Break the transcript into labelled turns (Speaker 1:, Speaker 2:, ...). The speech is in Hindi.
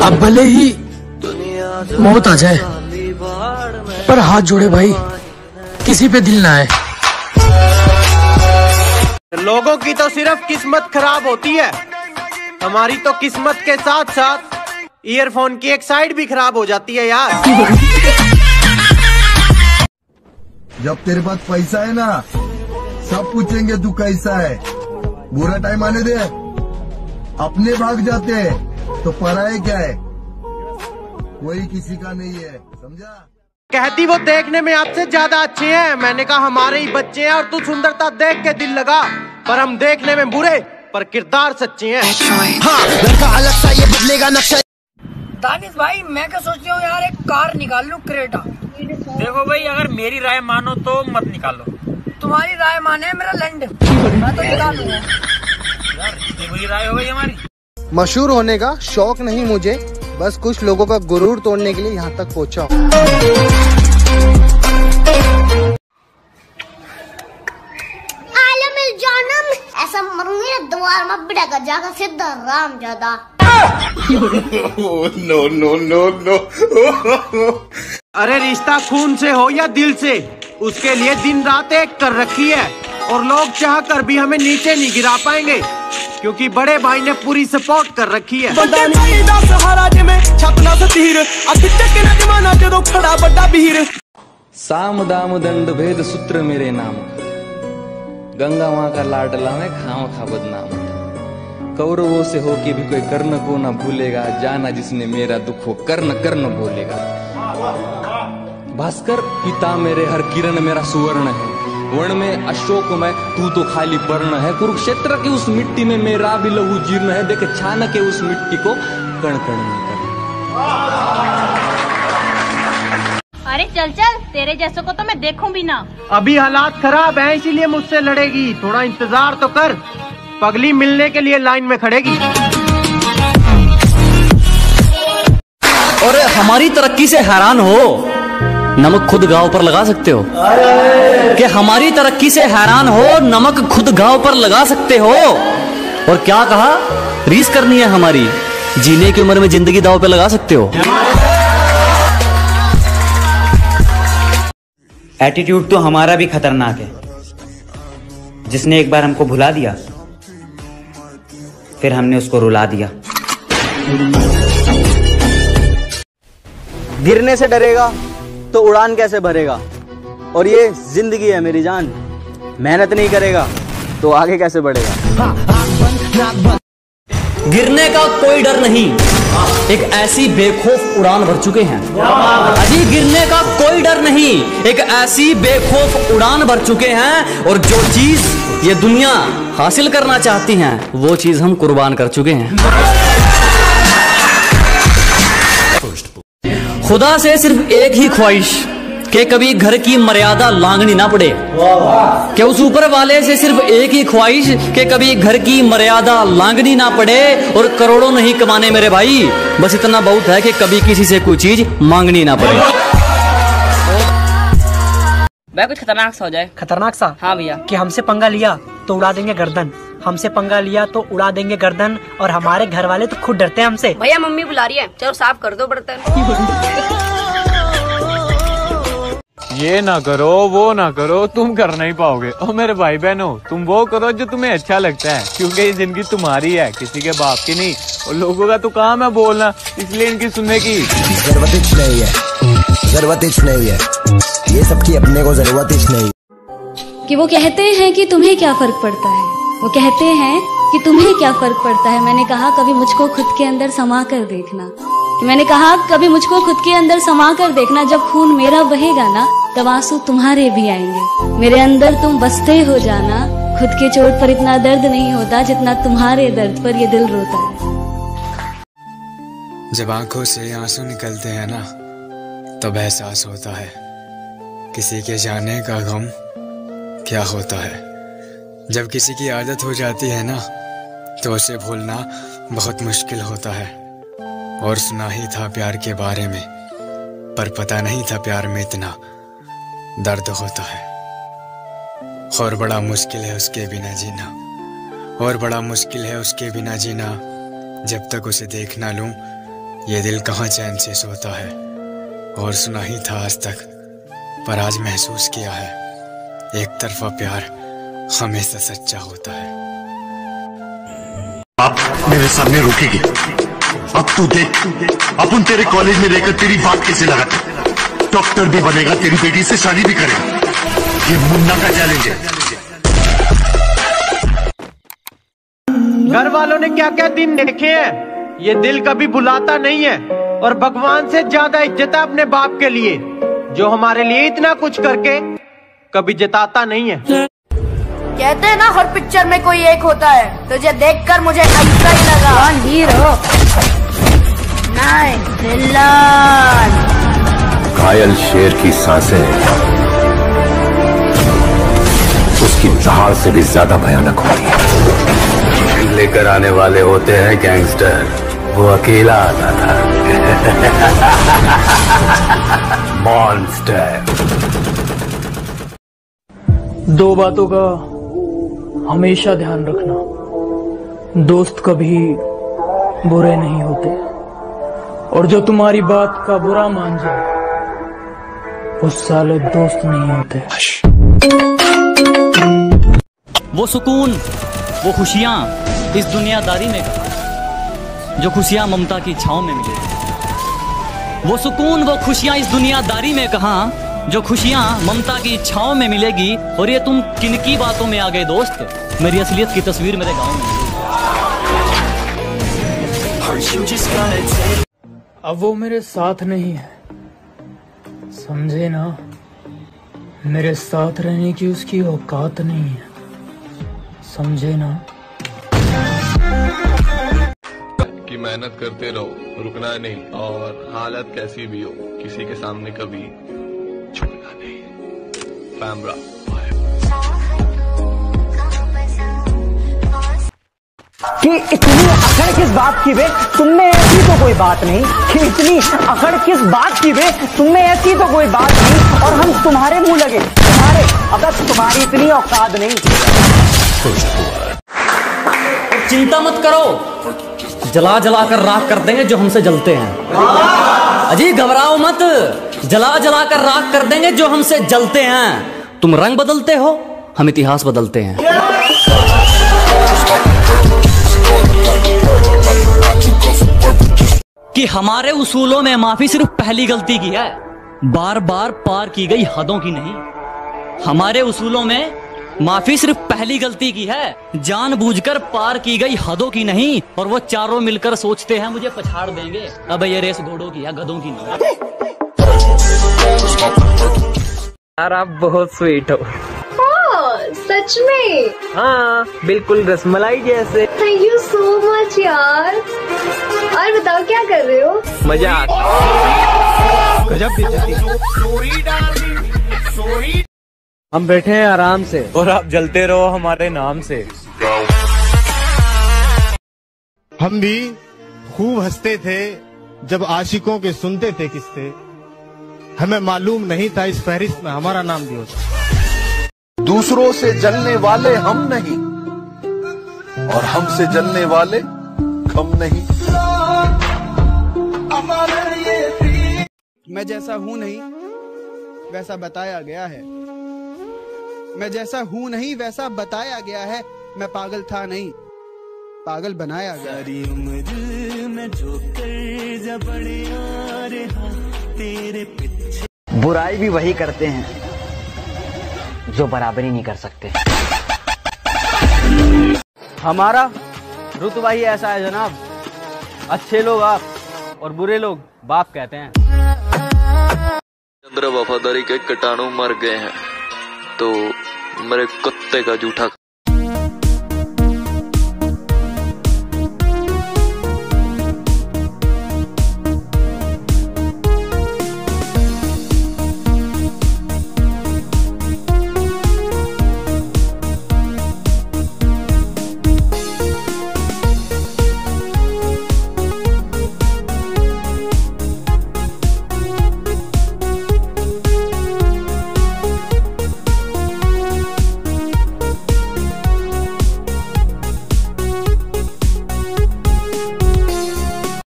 Speaker 1: अब भले ही मौत आ जाए, पर हाथ जोड़े भाई, किसी पे दिल ना आए।
Speaker 2: लोगों की तो सिर्फ किस्मत खराब होती है, हमारी तो किस्मत के साथ साथ ईयरफोन की एक साइड भी खराब हो जाती है यार।
Speaker 3: जब तेरे पास पैसा है ना, सब पूछेंगे तू कैसा है। बुरा टाइम आने दे, अपने भाग जाते हैं तो पराये क्या है, कोई किसी का नहीं है, समझा।
Speaker 2: कहती वो देखने में आपसे ज्यादा अच्छे हैं, मैंने कहा हमारे ही बच्चे हैं और तू सुंदरता देख के दिल लगा, पर हम देखने में बुरे पर किरदार सच्चे हैं। हाँ, लड़का अलग सा ये बदलेगा नक्शा।
Speaker 4: दानिश भाई मैं क्या सोच रही हूँ यार, एक कार निकाल लूं क्रेटा।
Speaker 5: देखो भाई, अगर मेरी राय मानो तो मत निकालो।
Speaker 4: तुम्हारी राय माने मेरा लैंड, मैं तो निकाल लूंगा
Speaker 5: यार, ये वही राय हो गई हमारी।
Speaker 6: मशहूर होने का शौक नहीं मुझे, बस कुछ लोगों का गुरूर तोड़ने के लिए यहाँ तक पहुँचा हूँ।
Speaker 7: जानम ऐसा मरूंगी ना द्वार में बिड़ा का जाकर सीधा राम ज्यादा।
Speaker 3: No no no no.
Speaker 2: अरे रिश्ता खून से हो या दिल से, उसके लिए दिन रात एक कर रखी है, और लोग चाह कर भी हमें नीचे नहीं गिरा पाएंगे, क्योंकि बड़े भाई ने पूरी सपोर्ट कर रखी है।
Speaker 8: साम दाम दंड भेद सूत्र मेरे नाम, गंगा माँ का लाडला में खाम खा बदनाम। कौरवों से हो के भी कोई कर्ण को न भूलेगा, जाना जिसने मेरा दुख हो कर्ण कर्ण बोलेगा। भास्कर पिता मेरे हर किरण मेरा सुवर्ण है, वर्ण में अशोक में तू तो खाली वर्ण है। कुरुक्षेत्र की उस मिट्टी में मेरा भी लहू जीर्ण है, देख छान के उस मिट्टी को कण कण में कर।
Speaker 9: अरे चल चल, तेरे जैसों को तो मैं देखूं भी ना।
Speaker 2: अभी हालात खराब हैं, इसीलिए मुझसे लड़ेगी, थोड़ा इंतजार तो कर, पगली मिलने के लिए लाइन में खड़ेगी।
Speaker 10: और हमारी तरक्की से हैरान हो, नमक खुद गांव पर लगा सकते हो। कि हमारी तरक्की से हैरान हो, नमक खुद गांव पर लगा सकते हो। और क्या कहा, रीस करनी है हमारी, जीने की उम्र में जिंदगी दांव पे लगा सकते हो।
Speaker 11: एटीट्यूड तो हमारा भी खतरनाक है, जिसने एक बार हमको भुला दिया, फिर हमने उसको रुला दिया।
Speaker 6: गिरने से डरेगा तो उड़ान कैसे भरेगा, और ये जिंदगी है मेरी जान, मेहनत नहीं करेगा तो आगे कैसे बढ़ेगा।
Speaker 10: गिरने का कोई डर नहीं, एक ऐसी बेखौफ उड़ान भर चुके हैं। अजी गिरने का कोई डर नहीं, एक ऐसी बेखौफ उड़ान भर चुके हैं, और जो चीज ये दुनिया हासिल करना चाहती हैं, वो चीज हम कुर्बान कर चुके हैं। खुदा से सिर्फ एक ही ख्वाहिश कि कभी घर की मर्यादा लांघनी ना पड़े, कि उस ऊपर वाले से सिर्फ एक ही ख्वाहिश कि कभी घर की मर्यादा लांघनी ना पड़े, और करोड़ों नहीं कमाने मेरे भाई, बस इतना बहुत है कि कभी किसी से कोई चीज मांगनी ना पड़े।
Speaker 4: भाई कुछ खतरनाक सा हो जाए।
Speaker 12: खतरनाक सा?
Speaker 4: हाँ भैया।
Speaker 12: कि हमसे पंगा लिया तो उड़ा देंगे गर्दन, हमसे पंगा लिया तो उड़ा देंगे गर्दन, और हमारे घर वाले तो खुद डरते हैं हमसे।
Speaker 4: भैया मम्मी बुला रही है, चलो साफ कर दो बर्तन।
Speaker 13: ये ना करो, वो ना करो, तुम कर नहीं पाओगे। और मेरे भाई बहनों, तुम वो करो जो तुम्हें अच्छा लगता है, क्योंकि ये जिंदगी तुम्हारी है, किसी के बाप की नहीं। और लोगों का तो काम है बोलना, इसलिए इनकी सुनने की
Speaker 14: जरूरत नहीं है, जरूरत नहीं है, ये सबकी अपने को जरूरत नहीं।
Speaker 15: कि वो कहते हैं कि तुम्हें क्या फर्क पड़ता है, वो कहते हैं कि तुम्हें क्या फर्क पड़ता है। मैंने कहा कभी मुझको खुद के अंदर समा कर देखना, कि मैंने कहा कभी मुझको खुद के अंदर समा कर देखना, जब खून मेरा बहेगा ना तब आंसू तुम्हारे भी आएंगे, मेरे अंदर तुम बसते हो जाना। खुद के चोट पर इतना दर्द नहीं होता जितना तुम्हारे दर्द पर ये दिल रोता है।
Speaker 16: जब आंखों से आंसू निकलते हैं ना, तब एहसास होता है किसी के जाने का गम क्या होता है। जब किसी की आदत हो जाती है ना, तो उसे भूलना बहुत मुश्किल होता है। और सुना ही था प्यार के बारे में, पर पता नहीं था प्यार में इतना दर्द होता है। और बड़ा मुश्किल है उसके बिना जीना, और बड़ा मुश्किल है उसके बिना जीना। जब तक उसे देख ना लूं ये दिल कहाँ चैन से सोता है, और सुना ही था आज तक, पर आज महसूस किया है, एक तरफा प्यार हमेशा सच्चा होता है।
Speaker 17: आप मेरे सामने रुकेगी। अब तू देख, अपन तेरे कॉलेज में रहकर तेरी बात कैसे लगाता, डॉक्टर भी बनेगा, तेरी बेटी से शादी भी करेगा। ये मुन्ना का चैलेंज है।
Speaker 2: घर वालों ने क्या क्या दिन देखे हैं, ये दिल कभी भुलाता नहीं है। और भगवान से ज्यादा इज्जत है अपने बाप के लिए, जो हमारे लिए इतना कुछ करके कभी जताता नहीं है।
Speaker 4: कहते हैं ना हर पिक्चर में कोई एक होता है, तुझे देखकर मुझे ऐसा ही लगा। कौन हीरो? नहीं, विलन।
Speaker 18: घायल शेर की सांसें उसकी दहाड़ से भी ज्यादा भयानक होती है। लेकर आने वाले होते हैं गैंगस्टर, वो अकेला आता था। मॉन्स्टर।
Speaker 1: दो बातों का हमेशा ध्यान रखना, दोस्त कभी बुरे नहीं होते, और जो तुम्हारी बात का बुरा मान जाए वो साले दोस्त नहीं होते।
Speaker 10: वो सुकून, वो खुशियां इस दुनियादारी में कहा, जो खुशियां ममता की छांव में मिलेगी। वो सुकून, वो खुशियां इस दुनियादारी में कहा, जो खुशियां ममता की छांव में मिलेगी। और ये तुम किनकी बातों में आ गए दोस्त, मेरी असलियत की तस्वीर मेरे गांव में।
Speaker 1: अब वो मेरे साथ नहीं है, समझे ना, मेरे साथ रहने की उसकी औकात नहीं है, समझे ना।
Speaker 19: कि मेहनत करते रहो, रुकना नहीं, और हालत कैसी भी हो किसी के सामने कभी झुकना नहीं। पैमरा।
Speaker 12: कि इतनी अकड़ किस बात की बे, तुमने ऐसी तो कोई बात नहीं। कि इतनी अकड़ किस बात की बे, तुमने ऐसी तो कोई बात नहीं, और हम तुम्हारे मुंह लगे, तुम्हारे, अगर तुम्हारी इतनी औकात नहीं।
Speaker 10: चिंता मत करो, जला जला कर राख कर देंगे जो हमसे जलते हैं। अजी घबराओ मत, जला जला कर राख कर देंगे जो हमसे जलते हैं। तुम रंग बदलते हो, हम इतिहास बदलते हैं। कि हमारे उसूलों में माफी सिर्फ पहली गलती की है, बार बार पार की गई हदों की नहीं। हमारे उसूलों में माफी सिर्फ पहली गलती की है, जानबूझकर पार की गई हदों की नहीं। और वो चारों मिलकर सोचते हैं मुझे पछाड़ देंगे, अब ये रेस घोड़ों की या गधों की नहीं।
Speaker 13: यार आप बहुत स्वीट हो।
Speaker 9: सच में?
Speaker 13: हाँ बिल्कुल रसमलाई जैसे।
Speaker 9: थैंक यू सो मच यार। और बताओ क्या कर रहे हो?
Speaker 13: मजा आता। गजब बेइज्जती। हम बैठे हैं आराम से, और आप जलते रहो हमारे नाम से।
Speaker 20: हम भी खूब हंसते थे जब आशिकों के सुनते थे किस्से, हमें मालूम नहीं था इस फहरिस्त में हमारा नाम भी होता।
Speaker 17: दूसरों से जलने वाले हम नहीं, और हमसे जलने वाले कम नहीं।
Speaker 21: मैं जैसा हूँ नहीं वैसा बताया गया है, मैं जैसा हूँ नहीं वैसा बताया गया है। मैं पागल था नहीं, पागल बनाया गया। सारी उम्र में जो कर बड़े आ रहा तेरे पीछे।
Speaker 11: बुराई भी वही करते हैं जो बराबरी नहीं कर सकते।
Speaker 6: हमारा रुतबा ही ऐसा है जनाब, अच्छे लोग आप और बुरे लोग बाप कहते हैं।
Speaker 19: चंद्र वफादारी के कीटाणु मर गए हैं, तो मेरे कुत्ते का जूठा